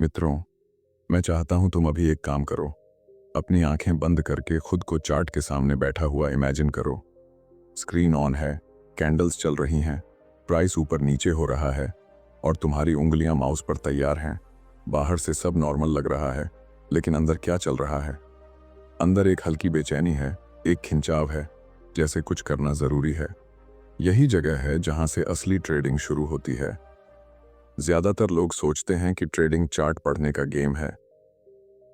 मित्रों, मैं चाहता हूं तुम अभी एक काम करो। अपनी आंखें बंद करके खुद को चार्ट के सामने बैठा हुआ इमेजिन करो। स्क्रीन ऑन है, कैंडल्स चल रही हैं, प्राइस ऊपर नीचे हो रहा है और तुम्हारी उंगलियां माउस पर तैयार हैं। बाहर से सब नॉर्मल लग रहा है, लेकिन अंदर क्या चल रहा है? अंदर एक हल्की बेचैनी है, एक खिंचाव है, जैसे कुछ करना जरूरी है। यही जगह है जहां से असली ट्रेडिंग शुरू होती है। ज्यादातर लोग सोचते हैं कि ट्रेडिंग चार्ट पढ़ने का गेम है,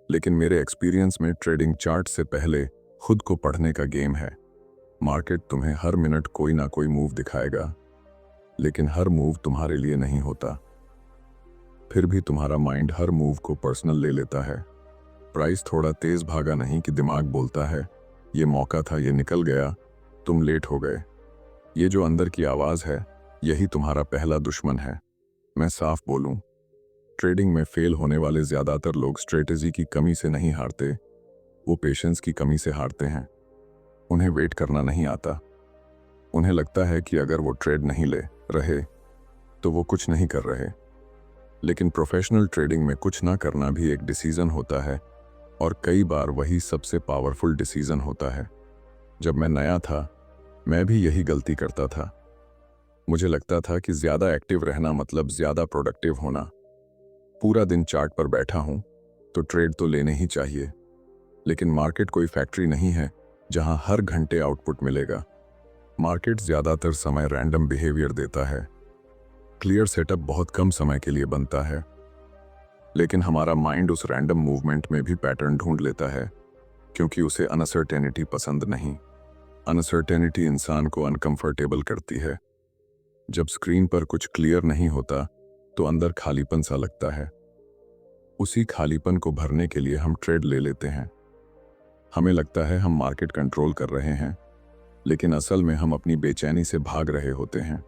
लेकिन मेरे एक्सपीरियंस में ट्रेडिंग चार्ट से पहले खुद को पढ़ने का गेम है। मार्केट तुम्हें हर मिनट कोई ना कोई मूव दिखाएगा, लेकिन हर मूव तुम्हारे लिए नहीं होता। फिर भी तुम्हारा माइंड हर मूव को पर्सनल ले लेता है। प्राइस थोड़ा तेज भागा नहीं कि दिमाग बोलता है ये मौका था, ये निकल गया, तुम लेट हो गए। ये जो अंदर की आवाज है, यही तुम्हारा पहला दुश्मन है। मैं साफ बोलूं, ट्रेडिंग में फेल होने वाले ज्यादातर लोग स्ट्रेटेजी की कमी से नहीं हारते, वो पेशेंस की कमी से हारते हैं। उन्हें वेट करना नहीं आता। उन्हें लगता है कि अगर वो ट्रेड नहीं ले रहे तो वो कुछ नहीं कर रहे। लेकिन प्रोफेशनल ट्रेडिंग में कुछ ना करना भी एक डिसीजन होता है, और कई बार वही सबसे पावरफुल डिसीजन होता है। जब मैं नया था, मैं भी यही गलती करता था। मुझे लगता था कि ज्यादा एक्टिव रहना मतलब ज्यादा प्रोडक्टिव होना। पूरा दिन चार्ट पर बैठा हूं तो ट्रेड तो लेने ही चाहिए। लेकिन मार्केट कोई फैक्ट्री नहीं है जहां हर घंटे आउटपुट मिलेगा। मार्केट ज्यादातर समय रैंडम बिहेवियर देता है। क्लियर सेटअप बहुत कम समय के लिए बनता है, लेकिन हमारा माइंड उस रैंडम मूवमेंट में भी पैटर्न ढूंढ लेता है, क्योंकि उसे अनसर्टेनिटी पसंद नहीं। अनसर्टेनिटी इंसान को अनकंफर्टेबल करती है। जब स्क्रीन पर कुछ क्लियर नहीं होता तो अंदर खालीपन सा लगता है। उसी खालीपन को भरने के लिए हम ट्रेड ले लेते हैं। हमें लगता है हम मार्केट कंट्रोल कर रहे हैं, लेकिन असल में हम अपनी बेचैनी से भाग रहे होते हैं।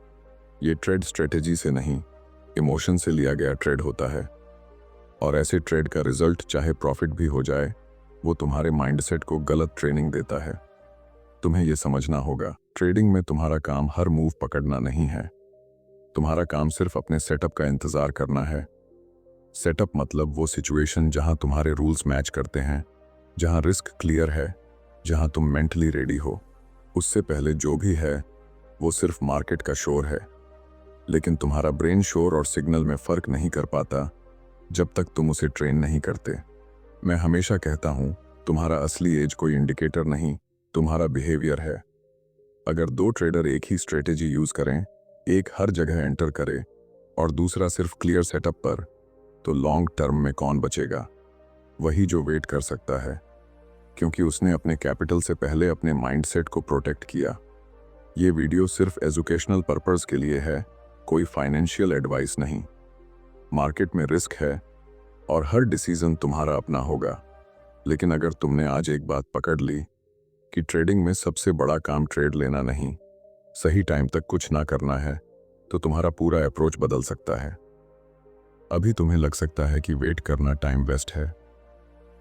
ये ट्रेड स्ट्रेटेजी से नहीं, इमोशन से लिया गया ट्रेड होता है। और ऐसे ट्रेड का रिजल्ट चाहे प्रॉफिट भी हो जाए, वो तुम्हारे माइंडसेट को गलत ट्रेनिंग देता है। तुम्हें यह समझना होगा, ट्रेडिंग में तुम्हारा काम हर मूव पकड़ना नहीं है। तुम्हारा काम सिर्फ अपने सेटअप का इंतजार करना है। सेटअप मतलब वो सिचुएशन जहां तुम्हारे रूल्स मैच करते हैं, जहां रिस्क क्लियर है, जहां तुम मेंटली रेडी हो। उससे पहले जो भी है वो सिर्फ मार्केट का शोर है। लेकिन तुम्हारा ब्रेन शोर और सिग्नल में फर्क नहीं कर पाता जब तक तुम उसे ट्रेन नहीं करते। मैं हमेशा कहता हूं, तुम्हारा असली एज कोई इंडिकेटर नहीं, तुम्हारा बिहेवियर है। अगर दो ट्रेडर एक ही स्ट्रेटेजी यूज करें, एक हर जगह एंटर करे और दूसरा सिर्फ क्लियर सेटअप पर, तो लॉन्ग टर्म में कौन बचेगा? वही जो वेट कर सकता है, क्योंकि उसने अपने कैपिटल से पहले अपने माइंडसेट को प्रोटेक्ट किया। ये वीडियो सिर्फ एजुकेशनल पर्पस के लिए है, कोई फाइनेंशियल एडवाइस नहीं। मार्केट में रिस्क है और हर डिसीजन तुम्हारा अपना होगा। लेकिन अगर तुमने आज एक बात पकड़ ली कि ट्रेडिंग में सबसे बड़ा काम ट्रेड लेना नहीं, सही टाइम तक कुछ ना करना है, तो तुम्हारा पूरा अप्रोच बदल सकता है। अभी तुम्हें लग सकता है कि वेट करना टाइम वेस्ट है,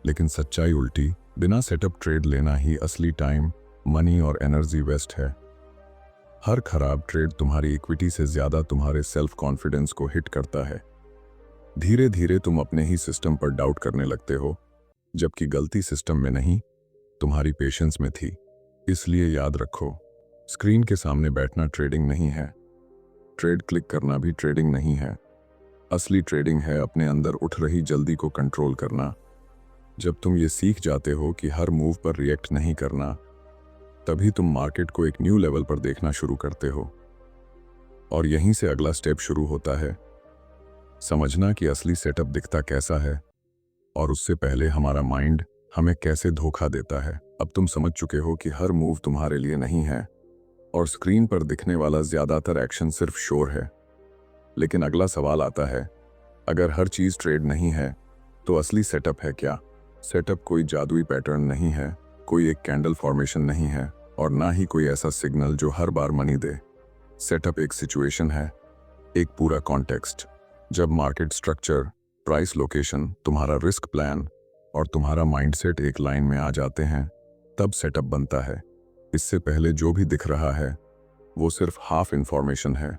लेकिन सच्चाई उल्टी, बिना सेटअप ट्रेड लेना ही असली टाइम, मनी और एनर्जी वेस्ट है। हर खराब ट्रेड तुम्हारी इक्विटी से ज्यादा तुम्हारे सेल्फ कॉन्फिडेंस को हिट करता है। धीरे धीरे तुम अपने ही सिस्टम पर डाउट करने लगते हो, जबकि गलती सिस्टम में नहीं, तुम्हारी पेशेंस में थी। इसलिए याद रखो, स्क्रीन के सामने बैठना ट्रेडिंग नहीं है। ट्रेड क्लिक करना भी ट्रेडिंग नहीं है। असली ट्रेडिंग है अपने अंदर उठ रही जल्दी को कंट्रोल करना। जब तुम ये सीख जाते हो कि हर मूव पर रिएक्ट नहीं करना, तभी तुम मार्केट को एक न्यू लेवल पर देखना शुरू करते हो। और यहीं से अगला स्टेप शुरू होता है, समझना कि असली सेटअप दिखता कैसा है, और उससे पहले हमारा माइंड हमें कैसे धोखा देता है। अब तुम समझ चुके हो कि हर मूव तुम्हारे लिए नहीं है, और स्क्रीन पर दिखने वाला ज्यादातर एक्शन सिर्फ शोर है। लेकिन अगला सवाल आता है, अगर हर चीज ट्रेड नहीं है, तो असली सेटअप है क्या? सेटअप कोई जादुई पैटर्न नहीं है, कोई एक कैंडल फॉर्मेशन नहीं है, और ना ही कोई ऐसा सिग्नल जो हर बार मनी दे। सेटअप एक सिचुएशन है, एक पूरा कॉन्टेक्स्ट। जब मार्केट स्ट्रक्चर, प्राइस लोकेशन, तुम्हारा रिस्क प्लान और तुम्हारा माइंडसेट एक लाइन में आ जाते हैं, तब सेटअप बनता है। इससे पहले जो भी दिख रहा है वो सिर्फ हाफ इंफॉर्मेशन है।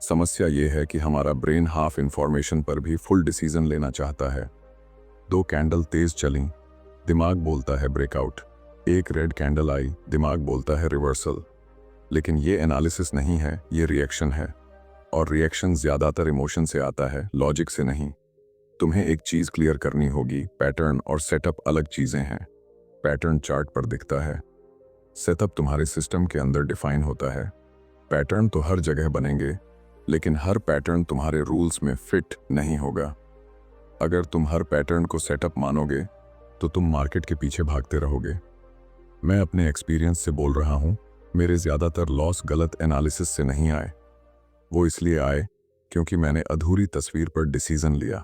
समस्या ये है कि हमारा ब्रेन हाफ इंफॉर्मेशन पर भी फुल डिसीजन लेना चाहता है। 2 कैंडल तेज चलीं, दिमाग बोलता है ब्रेकआउट। एक रेड कैंडल आई, दिमाग बोलता है रिवर्सल। लेकिन ये एनालिसिस नहीं है, ये रिएक्शन है। और रिएक्शन ज्यादातर इमोशन से आता है, लॉजिक से नहीं। तुम्हें एक चीज क्लियर करनी होगी, पैटर्न और सेटअप अलग चीजें हैं। पैटर्न चार्ट पर दिखता है, सेटअप तुम्हारे सिस्टम के अंदर डिफाइन होता है। पैटर्न तो हर जगह बनेंगे, लेकिन हर पैटर्न तुम्हारे रूल्स में फिट नहीं होगा। अगर तुम हर पैटर्न को सेटअप मानोगे तो तुम मार्केट के पीछे भागते रहोगे। मैं अपने एक्सपीरियंस से बोल रहा हूं, मेरे ज्यादातर लॉस गलत एनालिसिस से नहीं आए। वो इसलिए आए क्योंकि मैंने अधूरी तस्वीर पर डिसीजन लिया।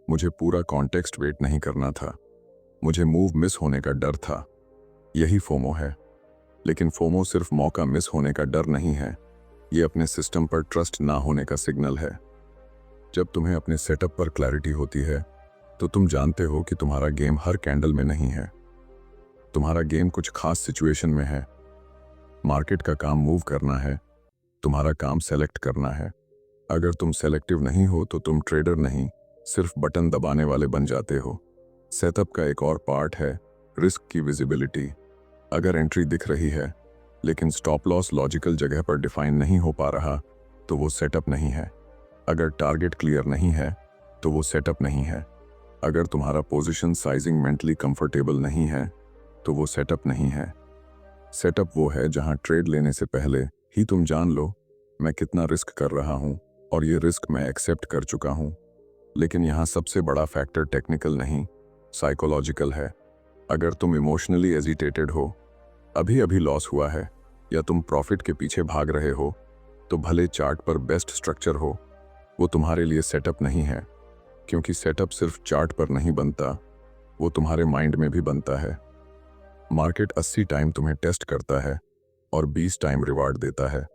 मुझे पूरा कॉन्टेक्स्ट वेट नहीं करना था। मुझे मूव मिस होने का डर था। यही फोमो है। लेकिन फोमो सिर्फ मौका मिस होने का डर नहीं है, ये अपने सिस्टम पर ट्रस्ट ना होने का सिग्नल है। जब तुम्हें अपने सेटअप पर क्लैरिटी होती है तो तुम जानते हो कि तुम्हारा गेम हर कैंडल में नहीं है। तुम्हारा गेम कुछ खास सिचुएशन में है। मार्केट का काम मूव करना है, तुम्हारा काम सेलेक्ट करना है। अगर तुम सेलेक्टिव नहीं हो तो तुम ट्रेडर नहीं, सिर्फ बटन दबाने वाले बन जाते हो। सेटअप का एक और पार्ट है रिस्क की विजिबिलिटी। अगर एंट्री दिख रही है लेकिन स्टॉप लॉस लॉजिकल जगह पर डिफाइन नहीं हो पा रहा तो वो सेटअप नहीं है। अगर टारगेट क्लियर नहीं है तो वो सेटअप नहीं है। अगर तुम्हारा पोजीशन साइजिंग मेंटली कंफर्टेबल नहीं है तो वो सेटअप नहीं है। सेटअप वो है जहां ट्रेड लेने से पहले ही तुम जान लो, मैं कितना रिस्क कर रहा हूं और ये रिस्क मैं एक्सेप्ट कर चुका हूं। लेकिन यहाँ सबसे बड़ा फैक्टर टेक्निकल नहीं, साइकोलॉजिकल है। अगर तुम इमोशनली एजिटेटेड हो, अभी अभी लॉस हुआ है, या तुम प्रॉफिट के पीछे भाग रहे हो, तो भले चार्ट पर बेस्ट स्ट्रक्चर हो, वो तुम्हारे लिए सेटअप नहीं है। क्योंकि सेटअप सिर्फ चार्ट पर नहीं बनता, वो तुम्हारे माइंड में भी बनता है। मार्केट 80 टाइम तुम्हें टेस्ट करता है और 20 टाइम रिवार्ड देता है।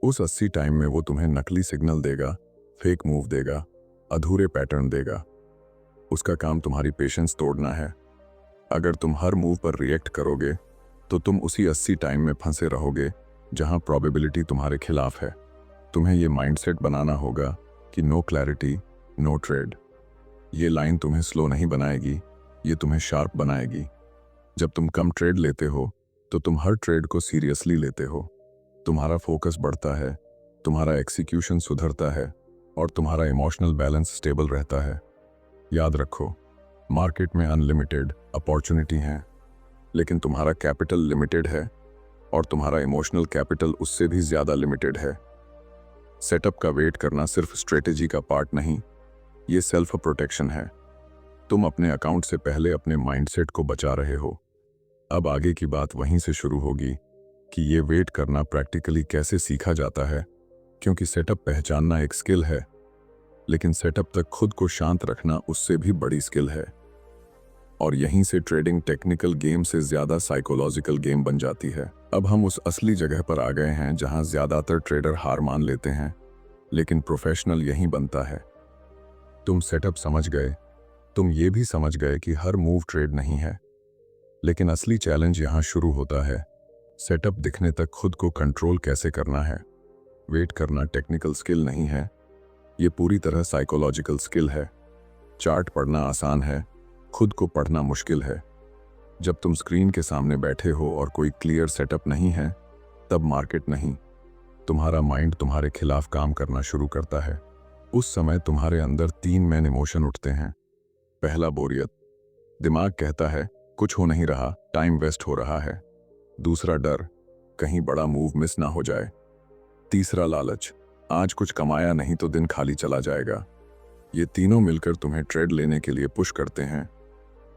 उस 80 टाइम में वो तुम्हें नकली सिग्नल देगा, फेक मूव देगा, अधूरे पैटर्न देगा। उसका काम तुम्हारी पेशेंस तोड़ना है। अगर तुम हर मूव पर रिएक्ट करोगे तो तुम उसी 80 टाइम में फंसे रहोगे जहां प्रोबेबिलिटी तुम्हारे खिलाफ है। तुम्हें ये माइंडसेट बनाना होगा कि नो क्लैरिटी नो ट्रेड। ये लाइन तुम्हें स्लो नहीं बनाएगी, ये तुम्हें शार्प बनाएगी। जब तुम कम ट्रेड लेते हो तो तुम हर ट्रेड को सीरियसली लेते हो। तुम्हारा फोकस बढ़ता है, तुम्हारा एक्सिक्यूशन सुधरता है और तुम्हारा इमोशनल बैलेंस स्टेबल रहता है। याद रखो, मार्केट में अनलिमिटेड अपॉर्चुनिटी हैं, लेकिन तुम्हारा कैपिटल लिमिटेड है और तुम्हारा इमोशनल कैपिटल उससे भी ज्यादा लिमिटेड है। सेटअप का वेट करना सिर्फ स्ट्रेटेजी का पार्ट नहीं, ये सेल्फ प्रोटेक्शन है। तुम अपने अकाउंट से पहले अपने माइंडसेट को बचा रहे हो। अब आगे की बात वहीं से शुरू होगी कि ये वेट करना प्रैक्टिकली कैसे सीखा जाता है, क्योंकि सेटअप पहचानना एक स्किल है, लेकिन सेटअप तक खुद को शांत रखना उससे भी बड़ी स्किल है। और यहीं से ट्रेडिंग टेक्निकल गेम से ज्यादा साइकोलॉजिकल गेम बन जाती है। अब हम उस असली जगह पर आ गए हैं जहां ज्यादातर ट्रेडर हार मान लेते हैं, लेकिन प्रोफेशनल यहीं बनता है। तुम सेटअप समझ गए, तुम ये भी समझ गए कि हर मूव ट्रेड नहीं है, लेकिन असली चैलेंज यहां शुरू होता है। सेटअप दिखने तक खुद को कंट्रोल कैसे करना है। वेट करना टेक्निकल स्किल नहीं है, ये पूरी तरह साइकोलॉजिकल स्किल है। चार्ट पढ़ना आसान है, खुद को पढ़ना मुश्किल है। जब तुम स्क्रीन के सामने बैठे हो और कोई क्लियर सेटअप नहीं है, तब मार्केट नहीं, तुम्हारा माइंड तुम्हारे खिलाफ काम करना शुरू करता है। उस समय तुम्हारे अंदर 3 मेन इमोशन उठते हैं। पहला बोरियत, दिमाग कहता है कुछ हो नहीं रहा, टाइम वेस्ट हो रहा है। दूसरा डर, कहीं बड़ा मूव मिस ना हो जाए। तीसरा लालच, आज कुछ कमाया नहीं तो दिन खाली चला जाएगा। ये तीनों मिलकर तुम्हें ट्रेड लेने के लिए पुश करते हैं,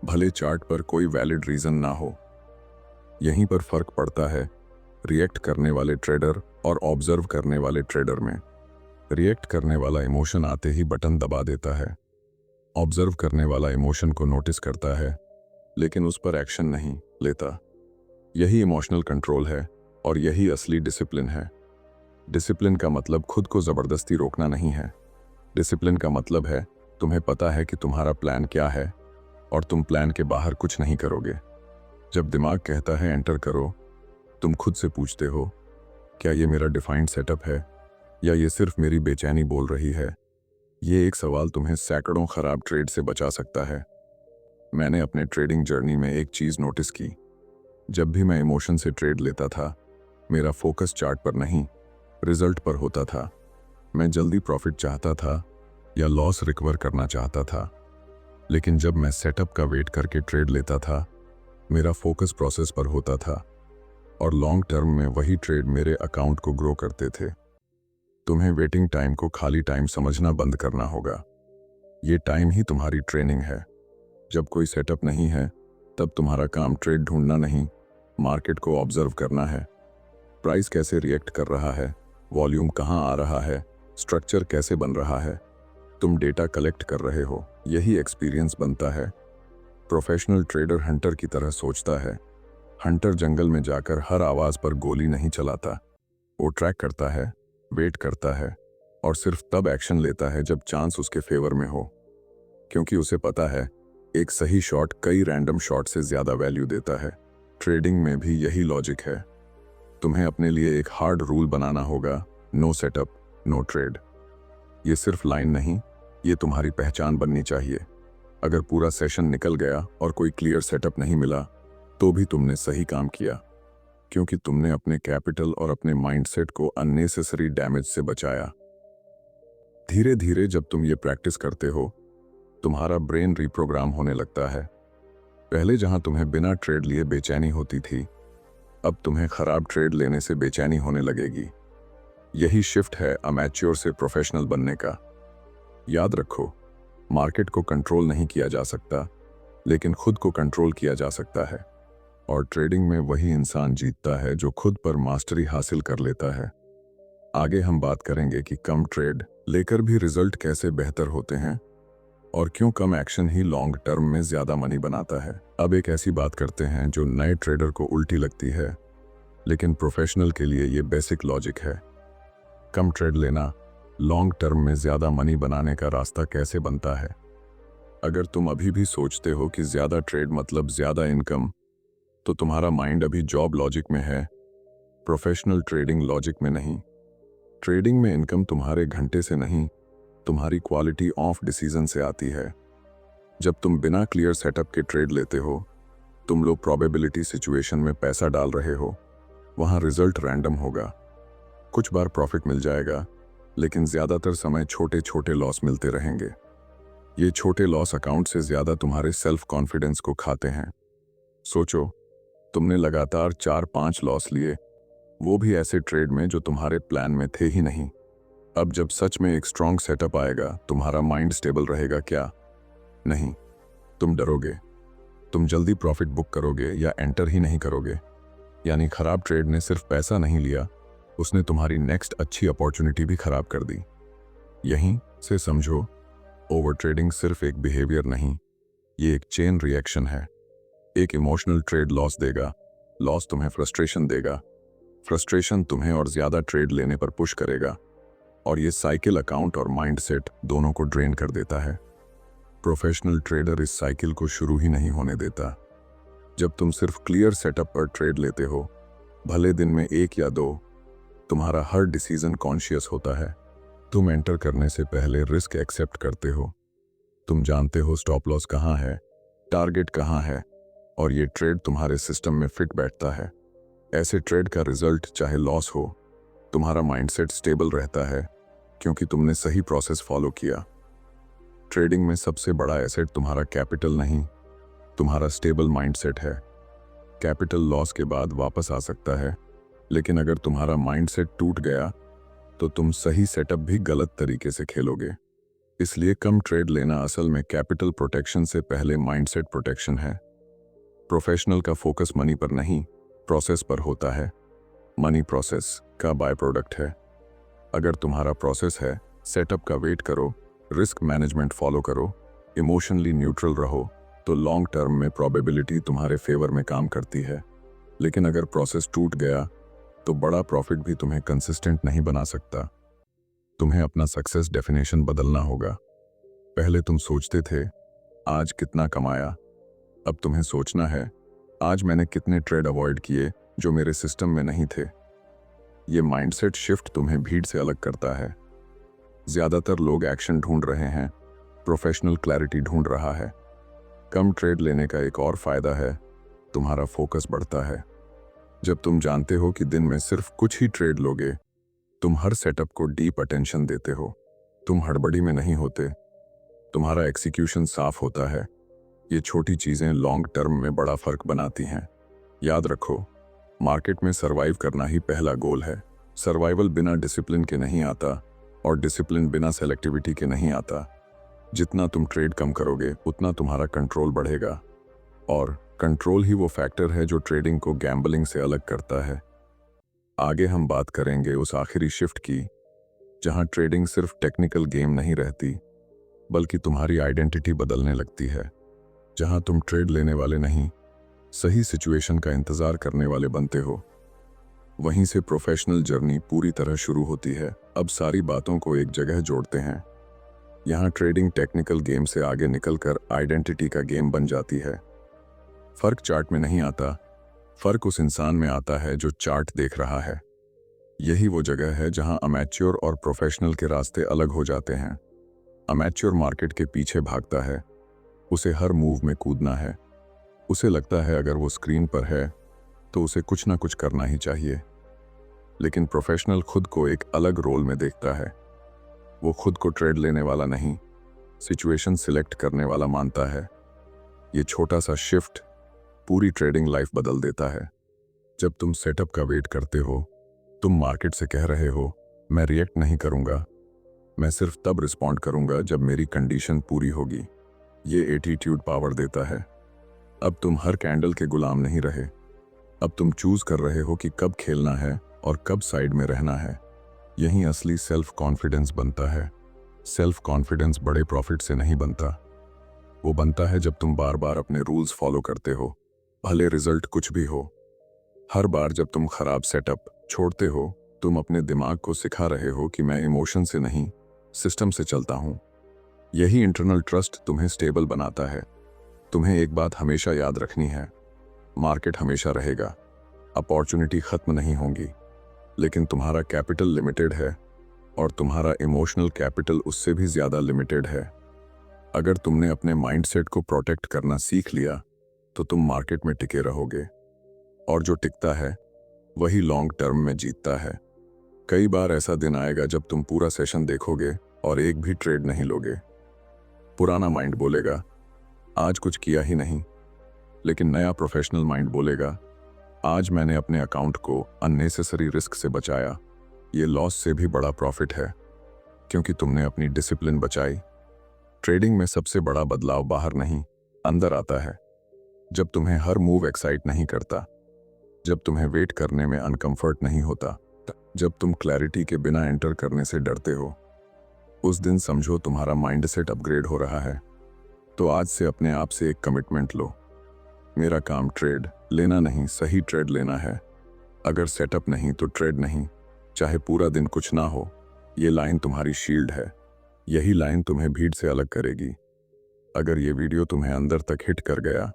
भले चार्ट पर कोई वैलिड रीजन ना हो। यहीं पर फर्क पड़ता है रिएक्ट करने वाले ट्रेडर और ऑब्जर्व करने वाले ट्रेडर में। रिएक्ट करने वाला इमोशन आते ही बटन दबा देता है। ऑब्जर्व करने वाला इमोशन को नोटिस करता है, लेकिन उस पर एक्शन नहीं लेता। यही इमोशनल कंट्रोल है और यही असली डिसिप्लिन है। डिसिप्लिन का मतलब खुद को जबरदस्ती रोकना नहीं है। डिसिप्लिन का मतलब है तुम्हें पता है कि तुम्हारा प्लान क्या है और तुम प्लान के बाहर कुछ नहीं करोगे। जब दिमाग कहता है एंटर करो, तुम खुद से पूछते हो क्या ये मेरा डिफाइंड सेटअप है या ये सिर्फ मेरी बेचैनी बोल रही है? ये एक सवाल तुम्हें सैकड़ों खराब ट्रेड से बचा सकता है। मैंने अपने ट्रेडिंग जर्नी में एक चीज़ नोटिस की। जब भी मैं इमोशन से ट्रेड लेता था, मेरा फोकस चार्ट पर नहीं, रिजल्ट पर होता था। मैं जल्दी प्रॉफिट चाहता था या लॉस रिकवर करना चाहता था। लेकिन जब मैं सेटअप का वेट करके ट्रेड लेता था, मेरा फोकस प्रोसेस पर होता था और लॉन्ग टर्म में वही ट्रेड मेरे अकाउंट को ग्रो करते थे। तुम्हें वेटिंग टाइम को खाली टाइम समझना बंद करना होगा। ये टाइम ही तुम्हारी ट्रेनिंग है। जब कोई सेटअप नहीं है, तब तुम्हारा काम ट्रेड ढूंढना नहीं, मार्केट को ऑब्जर्व करना है। प्राइस कैसे रिएक्ट कर रहा है, वॉल्यूम कहाँ आ रहा है, स्ट्रक्चर कैसे बन रहा है। तुम डेटा कलेक्ट कर रहे हो, यही एक्सपीरियंस बनता है। प्रोफेशनल ट्रेडर हंटर की तरह सोचता है। हंटर जंगल में जाकर हर आवाज पर गोली नहीं चलाता। वो ट्रैक करता है, वेट करता है और सिर्फ तब एक्शन लेता है जब चांस उसके फेवर में हो। क्योंकि उसे पता है, एक सही शॉट कई रैंडम शॉट से ज्यादा वैल्यू देता है। ट्रेडिंग में भी यही लॉजिक है। तुम्हें अपने लिए एक हार्ड रूल बनाना होगा, नो सेटअप, नो ट्रेड। ये सिर्फ लाइन नहीं, ये तुम्हारी पहचान बननी चाहिए। अगर पूरा सेशन निकल गया और कोई क्लियर सेटअप नहीं मिला, तो भी तुमने सही काम किया, क्योंकि तुमने अपने कैपिटल और अपने माइंडसेट को अननेसेसरी डैमेज से बचाया। धीरे धीरे जब तुम ये प्रैक्टिस करते हो, तुम्हारा ब्रेन रिप्रोग्राम होने लगता है। पहले जहां तुम्हें बिना ट्रेड लिए बेचैनी होती थी, अब तुम्हें खराब ट्रेड लेने से बेचैनी होने लगेगी। यही शिफ्ट है अमैच्योर से प्रोफेशनल बनने का। याद रखो, मार्केट को कंट्रोल नहीं किया जा सकता, लेकिन खुद को कंट्रोल किया जा सकता है। और ट्रेडिंग में वही इंसान जीतता है जो खुद पर मास्टरी हासिल कर लेता है। आगे हम बात करेंगे कि कम ट्रेड लेकर भी रिजल्ट कैसे बेहतर होते हैं और क्यों कम एक्शन ही लॉन्ग टर्म में ज्यादा मनी बनाता है। अब एक ऐसी बात करते हैं जो नए ट्रेडर को उल्टी लगती है, लेकिन प्रोफेशनल के लिए ये बेसिक लॉजिक है। कम ट्रेड लेना लॉन्ग टर्म में ज्यादा मनी बनाने का रास्ता कैसे बनता है। अगर तुम अभी भी सोचते हो कि ज्यादा ट्रेड मतलब ज्यादा इनकम, तो तुम्हारा माइंड अभी जॉब लॉजिक में है, प्रोफेशनल ट्रेडिंग लॉजिक में नहीं। ट्रेडिंग में इनकम तुम्हारे घंटे से नहीं, तुम्हारी क्वालिटी ऑफ डिसीजन से आती है। जब तुम बिना क्लियर सेटअप के ट्रेड लेते हो, तुम लो प्रोबेबिलिटी सिचुएशन में पैसा डाल रहे हो। वहां रिजल्ट रैंडम होगा। कुछ बार प्रॉफिट मिल जाएगा, लेकिन ज्यादातर समय छोटे छोटे लॉस मिलते रहेंगे। ये छोटे लॉस अकाउंट से ज्यादा तुम्हारे सेल्फ कॉन्फिडेंस को खाते हैं। सोचो, तुमने लगातार 4-5 लॉस लिए, वो भी ऐसे ट्रेड में जो तुम्हारे प्लान में थे ही नहीं। अब जब सच में एक स्ट्रॉन्ग सेटअप आएगा, तुम्हारा माइंड स्टेबल रहेगा क्या? नहीं, तुम डरोगे। तुम जल्दी प्रॉफिट बुक करोगे या एंटर ही नहीं करोगे। यानी खराब ट्रेड ने सिर्फ पैसा नहीं लिया, उसने तुम्हारी नेक्स्ट अच्छी अपॉर्चुनिटी भी खराब कर दी। यहीं से समझो, ओवर ट्रेडिंग सिर्फ एक बिहेवियर नहीं, ये एक चेन रिएक्शन है। एक इमोशनल ट्रेड लॉस देगा, लॉस तुम्हें फ्रस्ट्रेशन देगा, फ्रस्ट्रेशन तुम्हें और ज्यादा ट्रेड लेने पर पुश करेगा, और ये साइकिल अकाउंट और माइंडसेट दोनों को ड्रेन कर देता है। प्रोफेशनल ट्रेडर इस साइकिल को शुरू ही नहीं होने देता। जब तुम सिर्फ क्लियर सेटअप पर ट्रेड लेते हो, भले दिन में 1 या 2, तुम्हारा हर डिसीजन कॉन्शियस होता है। तुम एंटर करने से पहले रिस्क एक्सेप्ट करते हो। तुम जानते हो स्टॉप लॉस कहाँ है, टारगेट कहाँ है, और ये ट्रेड तुम्हारे सिस्टम में फिट बैठता है। ऐसे ट्रेड का रिजल्ट चाहे लॉस हो, तुम्हारा माइंडसेट स्टेबल रहता है, क्योंकि तुमने सही प्रोसेस फॉलो किया। ट्रेडिंग में सबसे बड़ा एसेट तुम्हारा कैपिटल नहीं, तुम्हारा स्टेबल माइंडसेट है। कैपिटल लॉस के बाद वापस आ सकता है, लेकिन अगर तुम्हारा माइंडसेट टूट गया, तो तुम सही सेटअप भी गलत तरीके से खेलोगे। इसलिए कम ट्रेड लेना असल में कैपिटल प्रोटेक्शन से पहले माइंडसेट प्रोटेक्शन है। प्रोफेशनल का फोकस मनी पर नहीं, प्रोसेस पर होता है। मनी प्रोसेस का बाय प्रोडक्ट है। अगर तुम्हारा प्रोसेस है, सेटअप का वेट करो, रिस्क मैनेजमेंट फॉलो करो, इमोशनली न्यूट्रल रहो, तो लॉन्ग टर्म में प्रोबेबिलिटी तुम्हारे फेवर में काम करती है। लेकिन अगर प्रोसेस टूट गया, तो बड़ा प्रॉफिट भी तुम्हें कंसिस्टेंट नहीं बना सकता। तुम्हें अपना सक्सेस डेफिनेशन बदलना होगा। पहले तुम सोचते थे, आज कितना कमाया। अब तुम्हें सोचना है, आज मैंने कितने ट्रेड अवॉइड किए जो मेरे सिस्टम में नहीं थे। ये माइंडसेट शिफ्ट तुम्हें भीड़ से अलग करता है। ज्यादातर लोग एक्शन ढूंढ रहे हैं, प्रोफेशनल क्लैरिटी ढूंढ रहा है। कम ट्रेड लेने का एक और फायदा है, तुम्हारा फोकस बढ़ता है। जब तुम जानते हो कि दिन में सिर्फ कुछ ही ट्रेड लोगे, तुम हर सेटअप को डीप अटेंशन देते हो। तुम हड़बड़ी में नहीं होते, तुम्हारा एक्सिक्यूशन साफ होता है। ये छोटी चीजें लॉन्ग टर्म में बड़ा फर्क बनाती हैं। याद रखो, मार्केट में सरवाइव करना ही पहला गोल है। सर्वाइवल बिना डिसिप्लिन के नहीं आता और डिसिप्लिन बिना सेलेक्टिविटी के नहीं आता। जितना तुम ट्रेड कम करोगे उतना तुम्हारा कंट्रोल बढ़ेगा, और कंट्रोल ही वो फैक्टर है जो ट्रेडिंग को गैम्बलिंग से अलग करता है। आगे हम बात करेंगे उस आखिरी शिफ्ट की जहां ट्रेडिंग सिर्फ टेक्निकल गेम नहीं रहती, बल्कि तुम्हारी आइडेंटिटी बदलने लगती है। जहां तुम ट्रेड लेने वाले नहीं, सही सिचुएशन का इंतजार करने वाले बनते हो। वहीं से प्रोफेशनल जर्नी पूरी तरह शुरू होती है। अब सारी बातों को एक जगह जोड़ते हैं। यहाँ ट्रेडिंग टेक्निकल गेम से आगे निकलकर आइडेंटिटी का गेम बन जाती है। फर्क चार्ट में नहीं आता, फर्क उस इंसान में आता है जो चार्ट देख रहा है। यही वो जगह है जहां अमेच्योर और प्रोफेशनल के रास्ते अलग हो जाते हैं। अमेच्योर मार्केट के पीछे भागता है, उसे हर मूव में कूदना है। उसे लगता है अगर वो स्क्रीन पर है तो उसे कुछ ना कुछ करना ही चाहिए। लेकिन प्रोफेशनल खुद को एक अलग रोल में देखता है। वो खुद को ट्रेड लेने वाला नहीं, सिचुएशन सिलेक्ट करने वाला मानता है। ये छोटा सा शिफ्ट पूरी ट्रेडिंग लाइफ बदल देता है। जब तुम सेटअप का वेट करते हो, तुम मार्केट से कह रहे हो, मैं रिएक्ट नहीं करूंगा, मैं सिर्फ तब रिस्पॉन्ड करूंगा जब मेरी कंडीशन पूरी होगी। ये एटीट्यूड पावर देता है। अब तुम हर कैंडल के गुलाम नहीं रहे। अब तुम चूज कर रहे हो कि कब खेलना है और कब साइड में रहना है। यही असली सेल्फ कॉन्फिडेंस बनता है। सेल्फ कॉन्फिडेंस बड़े प्रॉफिट से नहीं बनता, वो बनता है जब तुम बार बार अपने रूल्स फॉलो करते हो, भले रिजल्ट कुछ भी हो। हर बार जब तुम खराब सेटअप छोड़ते हो, तुम अपने दिमाग को सिखा रहे हो कि मैं इमोशन से नहीं, सिस्टम से चलता हूं। यही इंटरनल ट्रस्ट तुम्हें स्टेबल बनाता है। तुम्हें एक बात हमेशा याद रखनी है, मार्केट हमेशा रहेगा, अपॉर्चुनिटी खत्म नहीं होंगी, लेकिन तुम्हारा कैपिटल लिमिटेड है और तुम्हारा इमोशनल कैपिटल उससे भी ज्यादा लिमिटेड है। अगर तुमने अपने माइंडसेट को प्रोटेक्ट करना सीख लिया तो तुम मार्केट में टिके रहोगे, और जो टिकता है वही लॉन्ग टर्म में जीतता है। कई बार ऐसा दिन आएगा जब तुम पूरा सेशन देखोगे और एक भी ट्रेड नहीं लोगे। पुराना माइंड बोलेगा आज कुछ किया ही नहीं, लेकिन नया प्रोफेशनल माइंड बोलेगा आज मैंने अपने अकाउंट को अननेसेसरी रिस्क से बचाया। ये लॉस से भी बड़ा प्रॉफिट है, क्योंकि तुमने अपनी डिसिप्लिन बचाई। ट्रेडिंग में सबसे बड़ा बदलाव बाहर नहीं, अंदर आता है। जब तुम्हें हर मूव एक्साइट नहीं करता, जब तुम्हें वेट करने में अनकंफर्ट नहीं होता, जब तुम क्लैरिटी के बिना एंटर करने से डरते हो, उस दिन समझो तुम्हारा माइंडसेट अपग्रेड हो रहा है। तो आज से अपने आप से एक कमिटमेंट लो, मेरा काम ट्रेड लेना नहीं, सही ट्रेड लेना है। अगर सेटअप नहीं तो ट्रेड नहीं, चाहे पूरा दिन कुछ ना हो। ये लाइन तुम्हारी शील्ड है, यही लाइन तुम्हें भीड़ से अलग करेगी। अगर ये वीडियो तुम्हें अंदर तक हिट कर गया,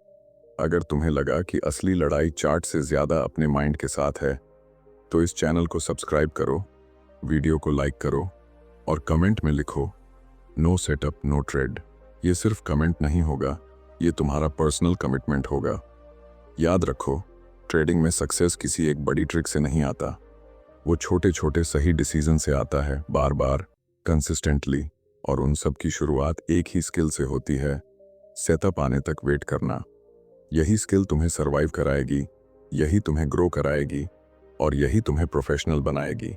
अगर तुम्हें लगा कि असली लड़ाई चार्ट से ज्यादा अपने माइंड के साथ है, तो इस चैनल को सब्सक्राइब करो, वीडियो को लाइक करो और कमेंट में लिखो नो सेटअप नो ट्रेड। ये सिर्फ कमेंट नहीं होगा, ये तुम्हारा पर्सनल कमिटमेंट होगा। याद रखो, ट्रेडिंग में सक्सेस किसी एक बड़ी ट्रिक से नहीं आता, वो छोटे छोटे सही डिसीजन से आता है, बार बार कंसिस्टेंटली। और उन सब की शुरुआत एक ही स्किल से होती है, सेटअप आने तक वेट करना। यही स्किल तुम्हें सरवाइव कराएगी, यही तुम्हें ग्रो कराएगी और यही तुम्हें प्रोफेशनल बनाएगी।